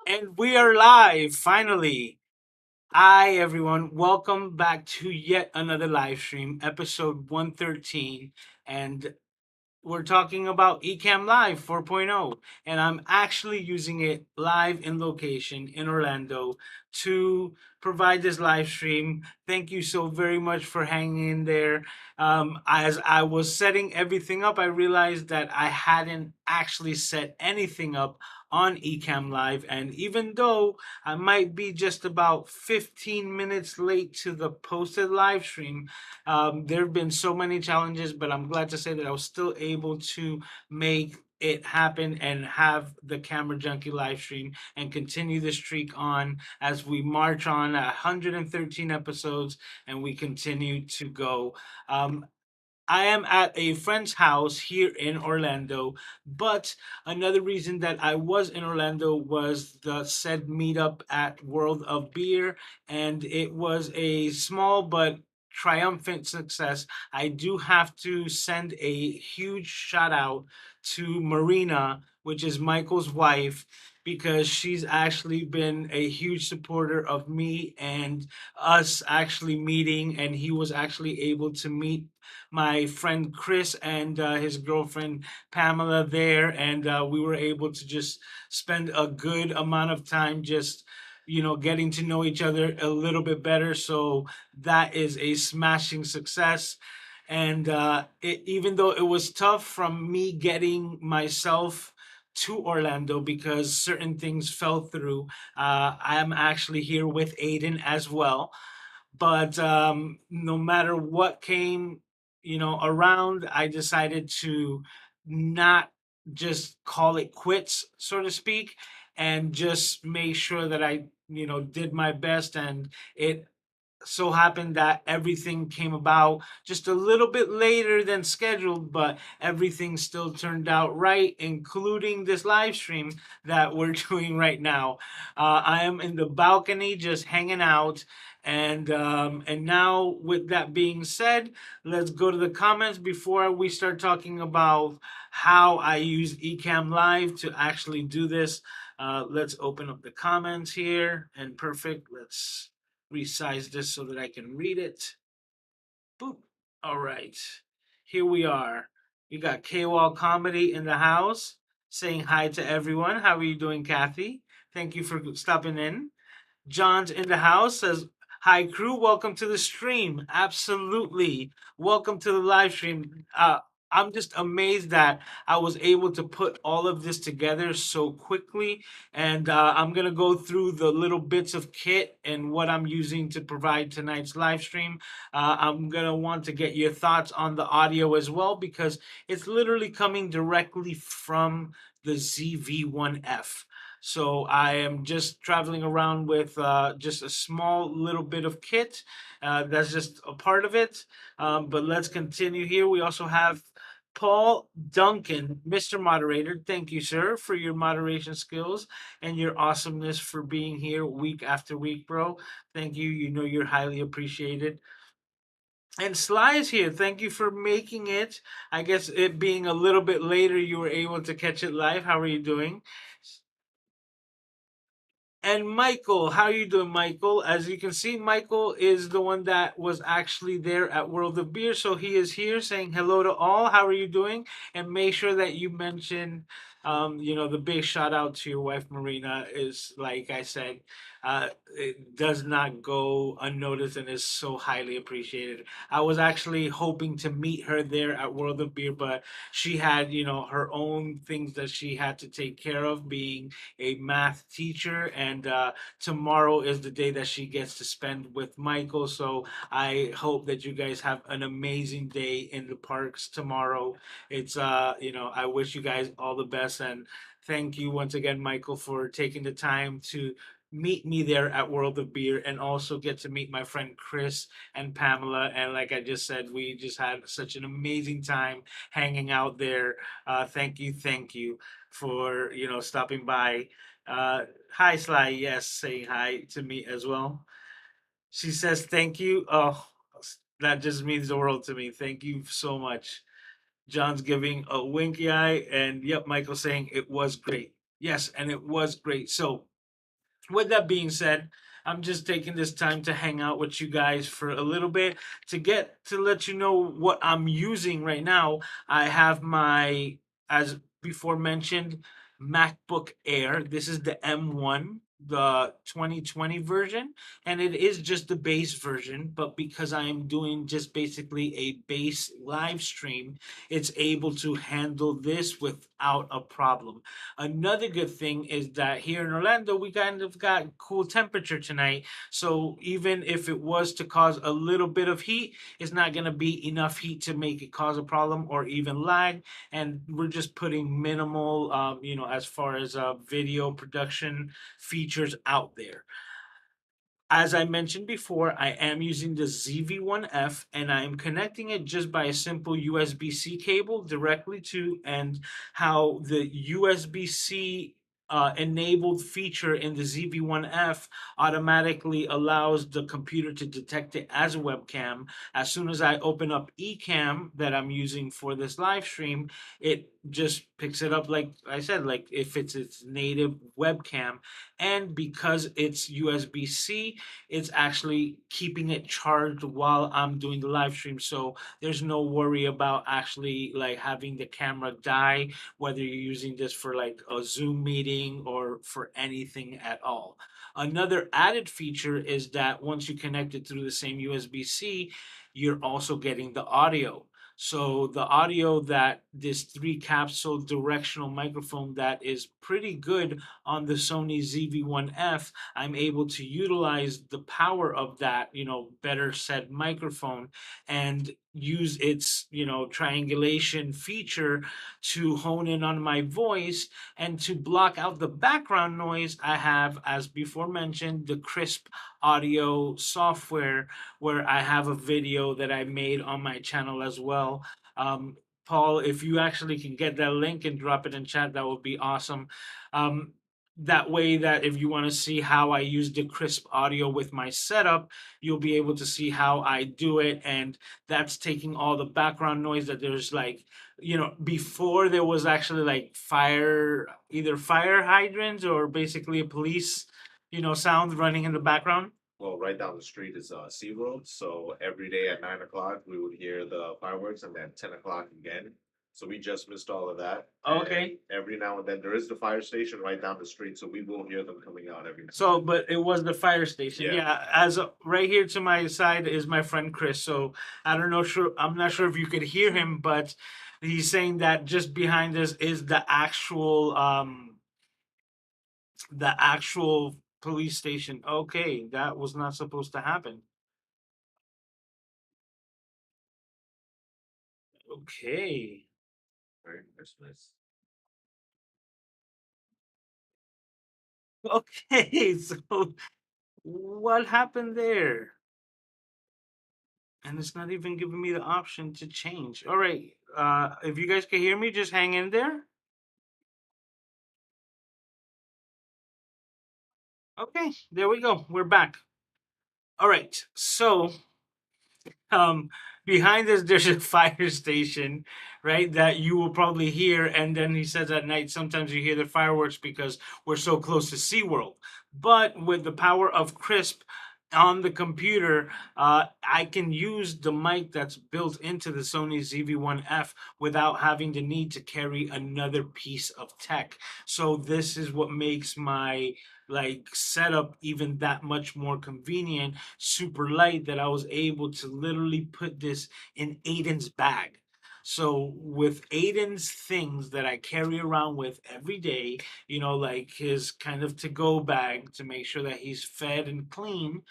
And we are live finally. Hi, everyone. Welcome back to yet another live stream, episode 113. And we're talking about Ecamm Live 4.0, and I'm actually using it live in location in Orlando to provide this live stream. Thank you so very much for hanging in there. As I was setting everything up, I realized that I hadn't actually set anything up on Ecamm Live, and even though I might be just about 15 minutes late to the posted live stream, there have been so many challenges, but I'm glad to say that I was still able to make it happen and have the Camera Junkie live stream and continue the streak on as we march on 113 episodes and we continue to go. Um, I am at a friend's house here in Orlando, but another reason that I was in Orlando was the said meetup at World of Beer, and it was a small but triumphant success. I do have to send a huge shout out to Marina, which is Michael's wife, because she's actually been a huge supporter of me and us actually meeting, and he was actually able to meet my friend Chris and his girlfriend Pamela there, and we were able to just spend a good amount of time just getting to know each other a little bit better. So that is a smashing success. And even though it was tough from me getting myself to Orlando because certain things fell through, I'm actually here with Aiden as well. But no matter what came, around, I decided to not just call it quits, so to speak, and just make sure that I, did my best. And it so happened that everything came about just a little bit later than scheduled, but everything still turned out right, including this live stream that we're doing right now. I am in the balcony just hanging out. And now, with that being said, let's go to the comments before we start talking about how I use Ecamm Live to actually do this. Let's open up the comments here, and perfect. Let's resize this so that I can read it. Boop. All right. Here we are. We got K-Wall Comedy in the house saying hi to everyone. How are you doing, Kathy? Thank you for stopping in. John's in the house, says, "Hi, crew. Welcome to the stream." Absolutely. Welcome to the live stream. I'm just amazed that I was able to put all of this together so quickly. And I'm going to go through the little bits of kit and what I'm using to provide tonight's live stream. I'm going to want to get your thoughts on the audio as well, because it's literally coming directly from the ZV-1F. So I am just traveling around with just a small little bit of kit. That's just a part of it. But let's continue here. We also have Paul Duncan, Mr. Moderator. Thank you, sir, for your moderation skills and your awesomeness for being here week after week, bro. Thank you. You know you're highly appreciated. And Sly is here. Thank you for making it. I guess it being a little bit later, you were able to catch it live. How are you doing? And Michael, how are you doing, Michael? As you can see, Michael is the one that was actually there at World of Beer. So he is here saying hello to all. How are you doing? And make sure that you mention, the big shout out to your wife, Marina, is, like I said, it does not go unnoticed and is so highly appreciated. I was actually hoping to meet her there at World of Beer, but she had, her own things that she had to take care of, being a math teacher, and tomorrow is the day that she gets to spend with Michael. So I hope that you guys have an amazing day in the parks tomorrow. It's I wish you guys all the best, and thank you once again, Michael, for taking the time to meet me there at World of Beer, and also get to meet my friend Chris and Pamela. And like I just said, we just had such an amazing time hanging out there. Thank you for stopping by. Hi, Sly. Yes, saying hi to me as well. She says thank you. Oh, that just means the world to me. Thank you so much. John's giving a winky eye, and yep, Michael saying it was great. Yes, and it was great. So With that being said, I'm just taking this time to hang out with you guys for a little bit to let you know what I'm using right now. I have my, as before mentioned, MacBook Air. This is the M1, the 2020 version, and it is just the base version, but because I am doing just basically a base live stream, it's able to handle this without a problem. Another good thing is that here in Orlando, we kind of got cool temperature tonight. So even if it was to cause a little bit of heat, it's not going to be enough heat to make it cause a problem or even lag. And we're just putting minimal, as far as video production features out there. As I mentioned before, I am using the ZV-1F and I am connecting it just by a simple USB-C cable directly to, and how the USB-C enabled feature in the ZV-1F automatically allows the computer to detect it as a webcam. As soon as I open up Ecamm that I'm using for this live stream, it just picks it up, like I said, like if it's its native webcam. And because it's USB-C, it's actually keeping it charged while I'm doing the live stream. So there's no worry about actually like having the camera die, whether you're using this for like a Zoom meeting or for anything at all. Another added feature is that once you connect it through the same USB-C, you're also getting the audio. So the audio, that this three capsule directional microphone that is pretty good on the Sony ZV-1F, I'm able to utilize the power of that, better said microphone, and use its, triangulation feature to hone in on my voice and to block out the background noise. I have, as before mentioned, the crisp audio software where I have a video that I made on my channel as well. Um, Paul, if you actually can get that link and drop it in chat, that would be awesome. Um, that way that if you want to see how I use the crisp audio with my setup, you'll be able to see how I do it. And that's taking all the background noise that there's like, before there was actually like either fire hydrants or basically a police, sound running in the background. Well, right down the street is SeaWorld. So every day at 9 o'clock, we would hear the fireworks, and then 10 o'clock again. So we just missed all of that. Okay. And every now and then, there is the fire station right down the street, so we will hear them coming out every now. So, but it was the fire station. Yeah. Yeah, right here to my side is my friend Chris. So I don't know, sure, I'm not sure if you could hear him, but he's saying that just behind us is the actual police station. Okay, that was not supposed to happen. Okay. Merry Christmas. Okay, so what happened there? And it's not even giving me the option to change. All right. If you guys can hear me, just hang in there. Okay, there we go. We're back. All right. So um behind us there's a fire station, right, that you will probably hear. And then he says at night sometimes you hear the fireworks because we're so close to SeaWorld. But with the power of crisp on the computer, I can use the mic that's built into the Sony ZV-1F without having the need to carry another piece of tech. So this is what makes my like setup even that much more convenient, super light, that I was able to literally put this in Aiden's bag. So with Aiden's things that I carry around with every day, like his kind of to go bag to make sure that he's fed and clean,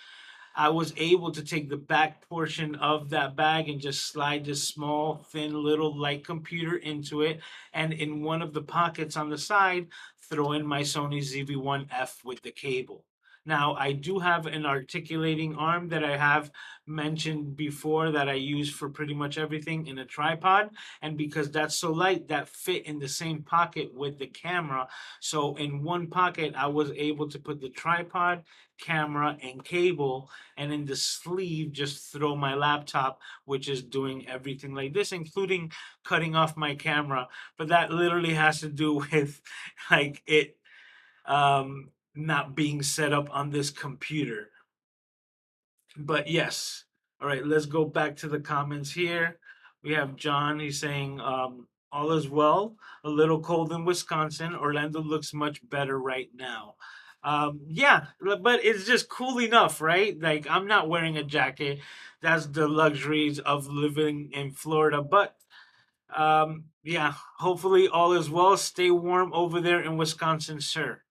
I was able to take the back portion of that bag and just slide this small, thin, little light computer into it. And in one of the pockets on the side, throw in my Sony ZV-1F with the cable. Now, I do have an articulating arm that I have mentioned before that I use for pretty much everything in a tripod. And because that's so light, that fit in the same pocket with the camera. So in one pocket, I was able to put the tripod, camera, and cable, and in the sleeve just throw my laptop, which is doing everything like this, including cutting off my camera. But that literally has to do with like it, not being set up on this computer. But yes. All right, let's go back to the comments here. We have John. He's saying, all is well. A little cold in Wisconsin. Orlando looks much better right now. Yeah, but it's just cool enough, right? Like, I'm not wearing a jacket. That's the luxuries of living in Florida. But yeah, hopefully all is well. Stay warm over there in Wisconsin, sir.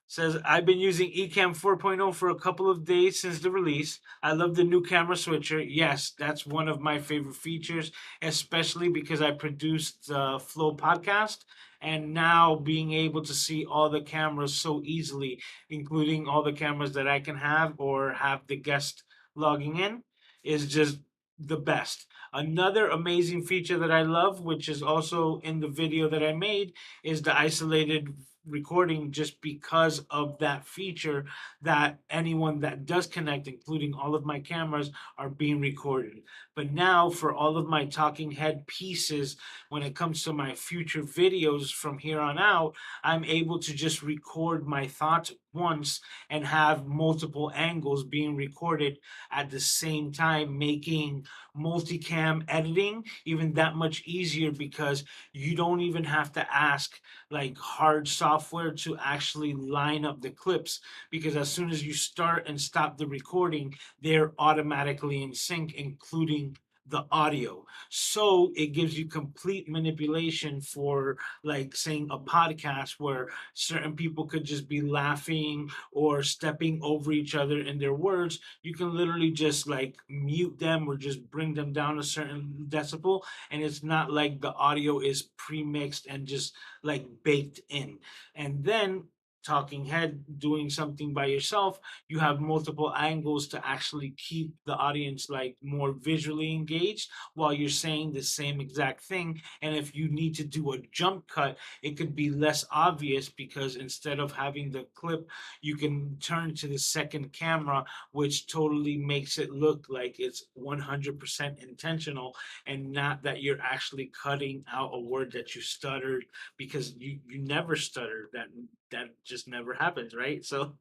Says, I've been using Ecamm 4.0 for a couple of days since the release. I love the new camera switcher. Yes, that's one of my favorite features, especially because I produced the Flow podcast. And now being able to see all the cameras so easily, including all the cameras that I can have or have the guest logging in, is just the best. Another amazing feature that I love, which is also in the video that I made, is the isolated recording, just because of that feature, that anyone that does connect, including all of my cameras, are being recorded. But now for all of my talking head pieces, when it comes to my future videos from here on out, I'm able to just record my thoughts once and have multiple angles being recorded at the same time, making multicam editing even that much easier, because you don't even have to ask like hard software to actually line up the clips, because as soon as you start and stop the recording, they're automatically in sync, including the audio. So it gives you complete manipulation for, like, saying a podcast where certain people could just be laughing or stepping over each other in their words. You can literally just like mute them or just bring them down a certain decibel, and it's not like the audio is pre-mixed and just like baked in. And then talking head, doing something by yourself, you have multiple angles to actually keep the audience like more visually engaged while you're saying the same exact thing. And if you need to do a jump cut, it could be less obvious, because instead of having the clip, you can turn to the second camera, which totally makes it look like it's 100% intentional, and not that you're actually cutting out a word that you stuttered, because you never stutter. That just never happens, right? So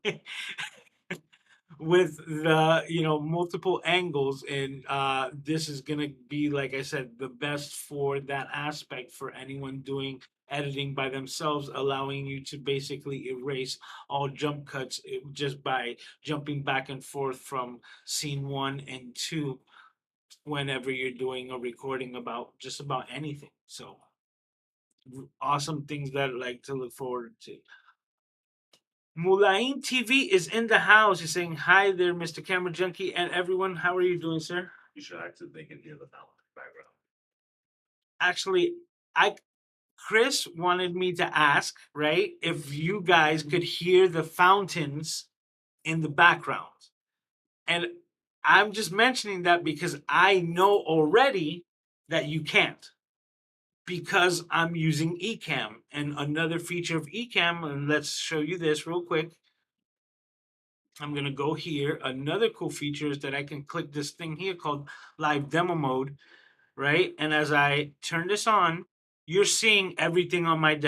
with the, multiple angles, and this is gonna be, like I said, the best for that aspect for anyone doing editing by themselves, allowing you to basically erase all jump cuts, just by jumping back and forth from scene one and two whenever you're doing a recording about just about anything. So awesome things that I like to look forward to. Mulain TV is in the house. He's saying, hi there, Mr. Camera Junkie, and everyone. How are you doing, sir? You should actually they can hear the sound in the background. Actually, I Chris wanted me to ask, right, if you guys could hear the fountains in the background. And I'm just mentioning that because I know already that you can't, because I'm using Ecamm. And another feature of Ecamm, and let's show you this real quick. I'm gonna go here. Another cool feature is that I can click this thing here called live demo mode, right? And as I turn this on, you're seeing everything on my